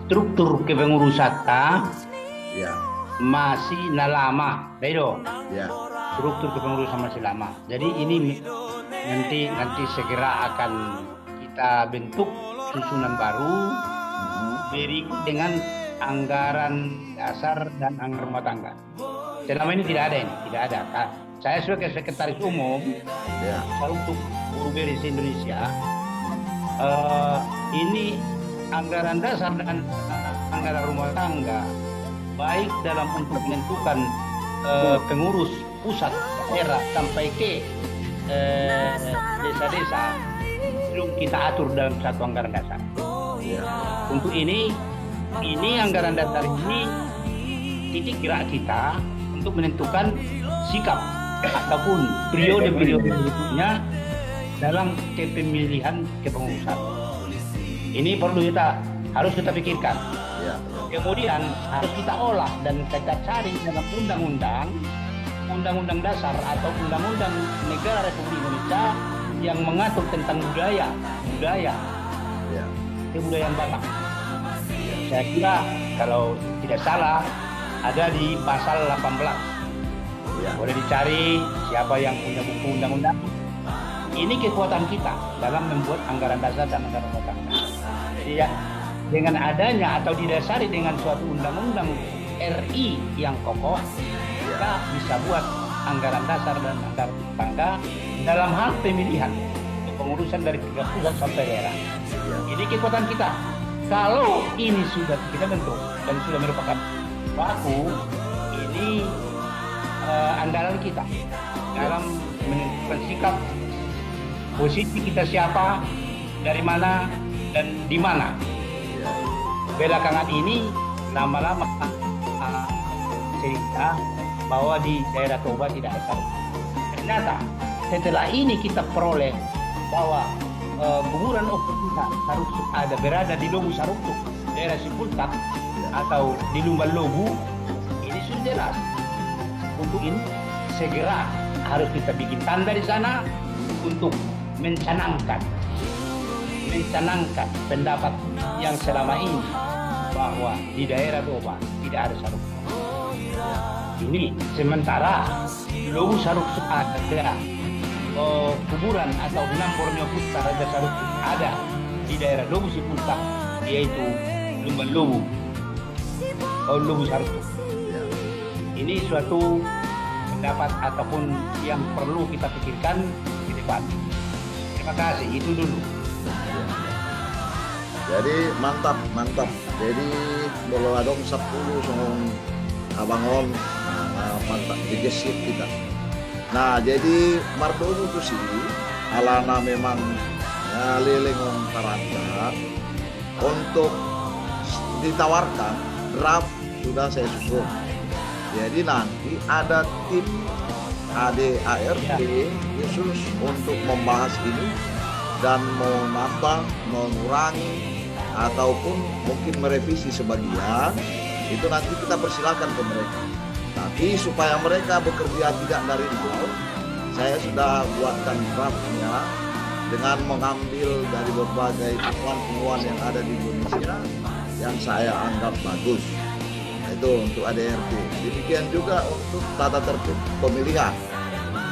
struktur kepengurusan Ya, masih lama, Bedo. ya, Struktur kepengurusan masih lama. Jadi ini nanti segera akan kita bentuk susunan baru berikut dengan anggaran dasar dan anggaran rumah tangga. Selama ini tidak ada ini, tidak ada. Saya sebagai sekretaris umum ya, untuk Buruh Beris Indonesia, ini anggaran dasar dan anggaran rumah tangga baik dalam untuk menentukan pengurus pusat daerah sampai ke desa-desa belum kita atur dalam satu anggaran dasar. ya, Untuk ini anggaran dasar ini titik gerak kita untuk menentukan sikap ataupun periode berikutnya dalam kepemilihan kepengurusan. Ini perlu harus kita pikirkan. ya, Kemudian harus kita olah dan kita cari dalam undang-undang dasar atau undang-undang negara Republik Indonesia yang mengatur tentang budaya ya, kebudayaan Batak. Saya kira kalau tidak salah ada di pasal 18. ya, Boleh dicari siapa yang punya buku undang-undang. Ini kekuatan kita dalam membuat anggaran dasar dan anggaran rumah tangga. Jadi ya, dengan adanya atau didasari dengan suatu undang-undang RI yang kokoh, kita bisa buat anggaran dasar dan anggaran rumah tangga dalam hal pemilihan pengurusan dari tingkat pusat sampai daerah. Ini kekuatan kita. Kalau ini sudah kita bentuk dan sudah merupakan baku, ini andalan kita dalam menentukan sikap posisi kita siapa, dari mana dan di mana. Belakangan ini lama-lama cerita bahwa di daerah Toba tidak ada sarung. Ternyata setelah ini kita peroleh bahwa guguran kita sarung ada berada di Lobu Saruktuk, daerah Sipultak atau di Lumban Lobu. Ini sudah jelas. Untuk ini segera harus kita bikin tanda di sana untuk mencanangkan pendapat yang selama ini bahwa di daerah Toba tidak ada saruk. Ini sementara di Lobu Saruk ada kuburan atau Benang Borneo Putar Raja Saruk ada di daerah Lobu Sipultak, yaitu Lumban Lobu, Lobu Saruk. Ini suatu pendapat ataupun yang perlu kita pikirkan di depan. Terima kasih, itu dulu. Jadi mantap. Jadi kalau ada 10 song abangon, mantap digesit kita. Nah, jadi Mardono itu sih alana memang leleng taranta untuk ditawarkan draft sudah saya susun. Jadi nanti ada tim ADART khusus untuk membahas ini dan menambah, mengurangi ataupun mungkin merevisi sebagian, itu nanti kita persilakan ke mereka. Tapi supaya mereka bekerja tidak dari nol, saya sudah buatkan draftnya dengan mengambil dari berbagai temuan-temuan yang ada di Indonesia yang saya anggap bagus. Itu untuk ADRT. Demikian juga untuk tata tertib pemilihan.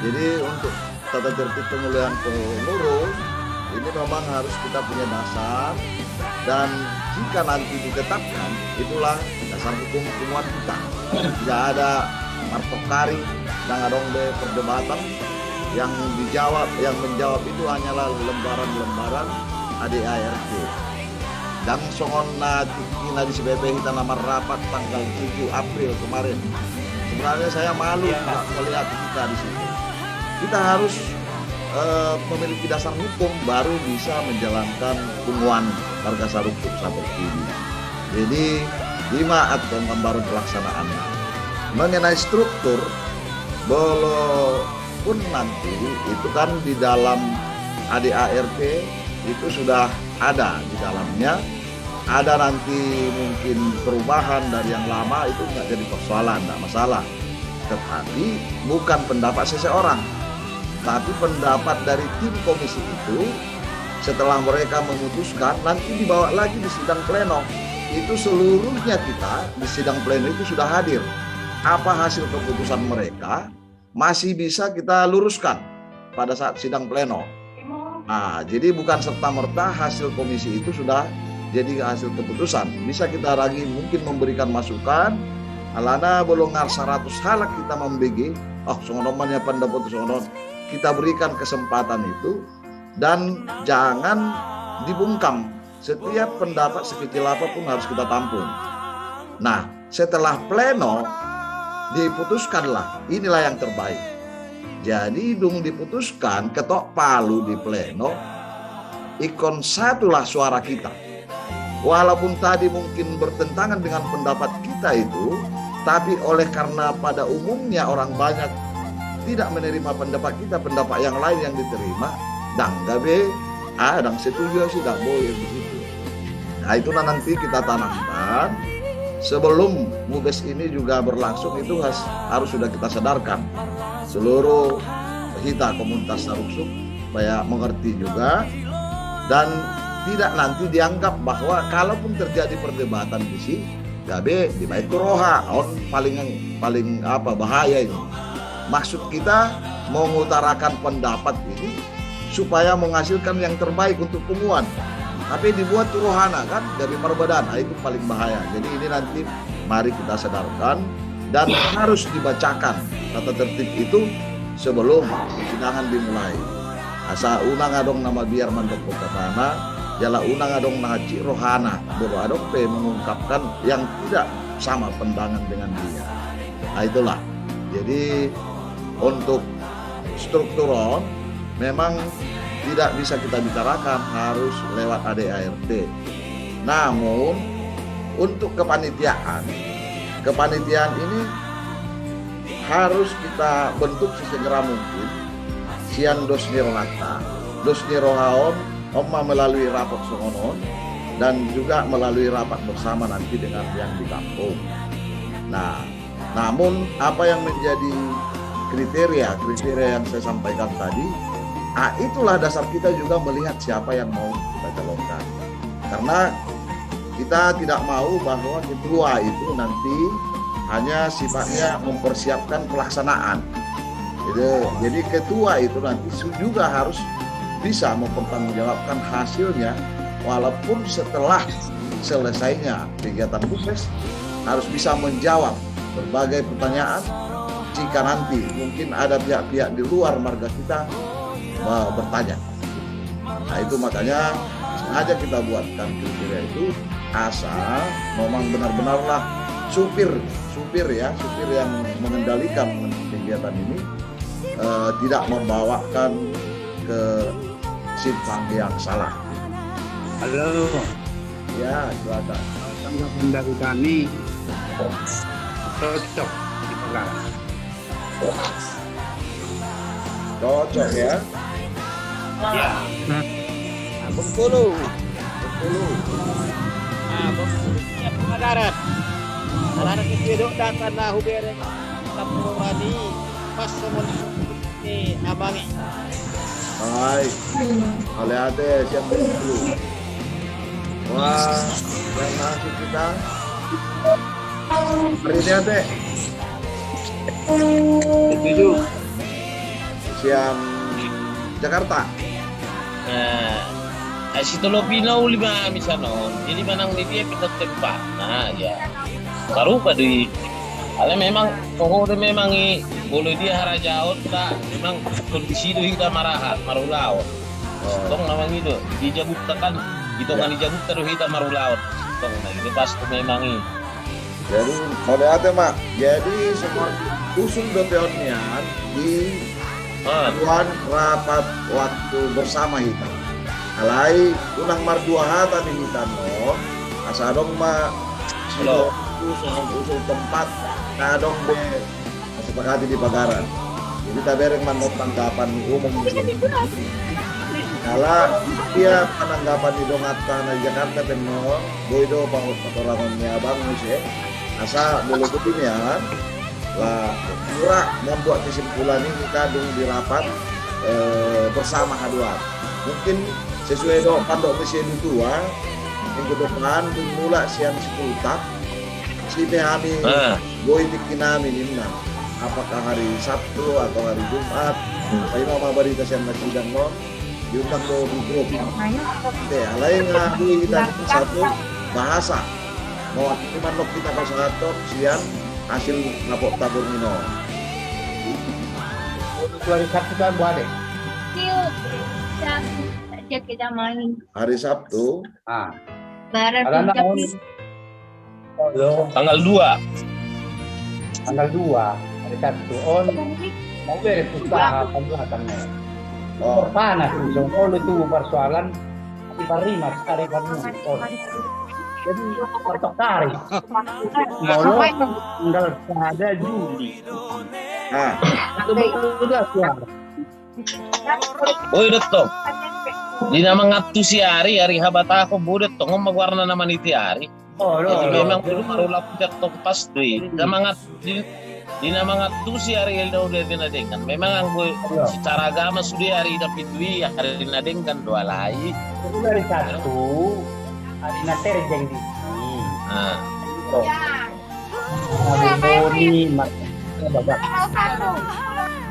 Jadi untuk tata tertib pemilihan pengurus ini memang harus kita punya dasar, dan jika nanti ditetapkan itulah dasar hukum temuan kita. Tidak ada martokari dan adongbe perdebatan. Yang menjawab itu hanyalah lembaran-lembaran ADART. Dan songon na di CBP kita nama rapat tanggal 7 April kemarin. Sebenarnya saya malu melihat kita di situ. Kita harus memiliki dasar hukum baru bisa menjalankan punguan warga Saruktuk seperti ini. Jadi 5 atau gambaran pelaksanaannya. Mengenai struktur, walaupun nanti itu kan di dalam ADART itu sudah ada di dalamnya, ada nanti mungkin perubahan dari yang lama, itu nggak jadi persoalan, nggak masalah. Tetapi bukan pendapat seseorang, tapi pendapat dari tim komisi itu. Setelah mereka memutuskan, nanti dibawa lagi di sidang pleno itu seluruhnya kita di sidang pleno itu sudah hadir. Apa hasil keputusan mereka masih bisa kita luruskan pada saat sidang pleno. Nah, jadi bukan serta-merta hasil komisi itu sudah jadi hasil keputusan. Bisa kita lagi mungkin memberikan masukan, alana bolongar 100 halak kita membegi, songonomannya pendapat songonon, kita berikan kesempatan itu dan jangan dibungkam. Setiap pendapat sekecil apapun harus kita tampung. Nah, setelah pleno diputuskanlah inilah yang terbaik. Jadi diputuskan ketok palu di pleno, ikon satulah suara kita. Walaupun tadi mungkin bertentangan dengan pendapat kita itu, tapi oleh karena pada umumnya orang banyak tidak menerima pendapat kita, pendapat yang lain yang diterima, dan gabe, dan setuju sih tidak boleh begitu. Nah itu nanti kita tanamkan sebelum MUBES ini juga berlangsung, itu harus sudah kita sadarkan seluruh kita komunitas Saruksuk supaya mengerti juga dan tidak nanti dianggap bahwa kalaupun terjadi perdebatan di sini gabe di bait roha paling bahaya ini. Maksud kita mengutarakan pendapat ini supaya menghasilkan yang terbaik untuk pengumuman, tapi dibuat rohana kan dari perbedaan, itu paling bahaya. Jadi ini nanti mari kita sadarkan dan harus dibacakan tata tertib itu sebelum persidangan dimulai. Asa unang adong nama biar mandok katana, jala unang adong nahaji rohana, baru adong pe mengungkapkan yang tidak sama pandangan dengan dia. Nah itulah. Jadi untuk strukturon memang tidak bisa kita bicarakan, harus lewat ADART. Namun untuk kepanitiaan ini harus kita bentuk sesegera mungkin. Sian dosni rohata, dosni rohaon, Oma melalui rapat songonon dan juga melalui rapat bersama nanti dengan yang di kampung. Nah, namun apa yang menjadi kriteria yang saya sampaikan tadi, itulah dasar kita juga melihat siapa yang mau kita calonkan. Karena kita tidak mau bahwa ketua itu nanti hanya sifatnya mempersiapkan pelaksanaan. Jadi ketua itu nanti juga harus bisa mempertanggungjawabkan hasilnya, walaupun setelah selesainya kegiatan MUBES harus bisa menjawab berbagai pertanyaan jika nanti mungkin ada pihak-pihak di luar marga kita bertanya. Nah itu makanya sengaja kita buatkan kriteria itu, asal memang benar-benarlah supir yang mengendalikan kegiatan ini tidak membawakan ke simpang yang salah. Halo. Ya, silakan. Tanggapan dari kami cocok di Pegarang. Cocok ya. Ya. Bengkulu. Bengkulu. Ya Pegarang. Anak itu datang lah hubere Lampurani pas semua ni abangi. Baik. Oleh ada siang dulu. Wah, yang masuk kita. Hari ini ada. Setuju. Siang Jakarta. Situ lo pinau lima misalnya. Jadi manang dia pindah tempat. Nah ya. Karupa di. Kalau memang kohore memang boleh dia harajaot tak memang kondisi itu kita marahat marulaot. Tong namang itu dijabut kan itu kan dijabut terus kita marulaot. Tong nah itu pasti memang ini. Jadi oleh ada mak. Jadi semua usul dopeonian di aduan rapat waktu bersama kita. Alai unang marduaha tadi kita no. Asadong mak silo usul tempat kadong be sepakati di Pegarang. Jadi tabereng manot tanggapan umum. Kala dia penanggapan di Dongata na Jakarta peno boido pangut patorangonnya abang musye. Asa boleh kepinian lah kurang membuat kesimpulan ini kadung di rapat bersama haduan. Mungkin sesuai do pandok presiden tua minggu depan mula siang 10 tak si kami boy tikinami nimna apakah hari Sabtu atau hari Jumat paling mama berita siang sidang non diundang ke grup oke lain lagi kita satu bahasa mau manok kita pasahatok siang hasil ngapok tabur mino hari Sabtu kan buat deh. Kita main hari Sabtu bareng Karena Tanggal 2. tanggal 2 hari Sabtu on mau beres usaha pembuatannya. Panas tuh, kalau itu persoalan di Parimas, hari Parimas. Jadi portok kari. Molo tanggal ada Juli. Itu sudah suara. Boy dito. Di nama ngatu si hari habata ako budet to ngom magwarna naman iti hari. Jadi memang belum marulap to pas dui. Di nama ngatu si hari eldo udah dinadengkan. Memang ang boy secara agama sudah hari dapat dui hari dinadengkan dua lagi. Itu dari satu hari naterjeng di sini.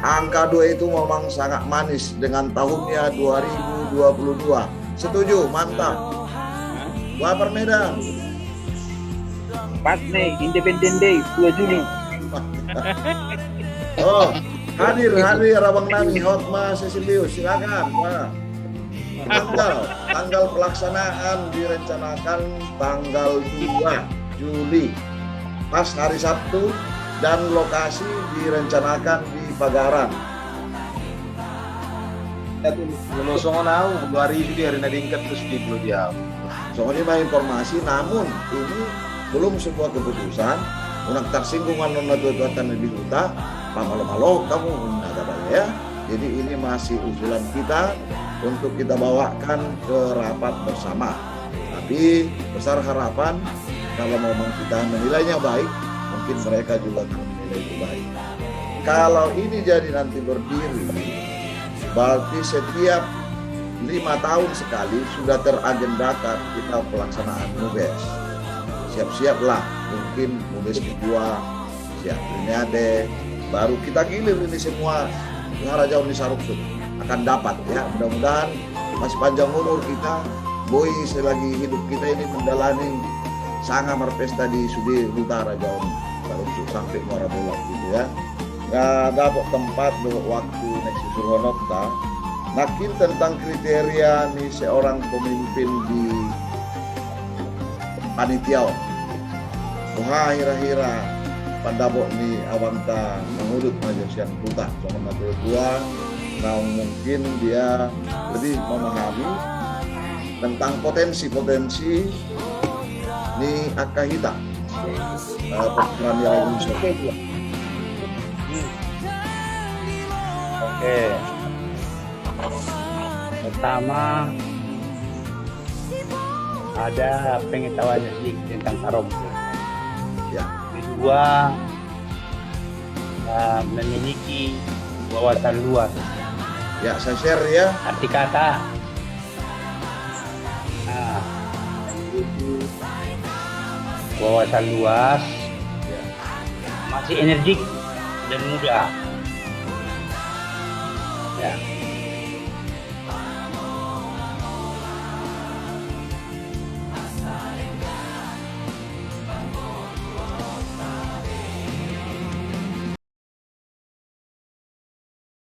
Angka 2 itu memang sangat manis dengan tahunnya 2022. Setuju, mantap. Wapar Medan. Pas nih, Independent Day 2 Juni. Oh, hadir Abang Nami, Hotma Cecilius, silakan Pak. Tanggal pelaksanaan direncanakan tanggal 2 Juli, pas hari Sabtu, dan lokasi direncanakan di Pagaran. Losongan aku 2 hari itu hari nadingkat terus di Pulau Diau. Soalnya mah informasi, namun ini belum sebuah keputusan. Unak tersinggungan nona tuatan lebih utah, pamalo-malo kamu ada ya. Jadi ini masih usulan kita untuk kita bawakan ke rapat bersama. Tapi besar harapan kalau memang kita menilainya baik, mungkin mereka juga akan menilai itu baik. Kalau ini jadi nanti berdiri, berarti setiap 5 tahun sekali sudah teragendakan kita pelaksanaan MUBES. Siap-siaplah, mungkin MUBES kedua, siap ini ada, baru kita gilir ini semua Raja Uni Saruksu akan dapat ya. Mudah-mudahan masih panjang umur kita, boy selagi hidup kita ini menjalani sangat berpesta di Sudi Utara Raja Uni Saruksu sampai Muara Bola gitu ya. Nggak dapat tempat waktu next Surhonokta. Makin tentang kriteria nih seorang pemimpin di panitia. Wah hira-hira pandabok ni awanta mengurut majasian putak sama tua. Nah mungkin dia lebih memahami tentang potensi-potensi ni akahita peran yang unsur. Oke. Pertama ada pengetahuan sedikit tentang haram. Ya. Kedua memiliki wawasan luas. Ya saya share ya. Arti kata. Wawasan luas, masih energik dan muda. Ya.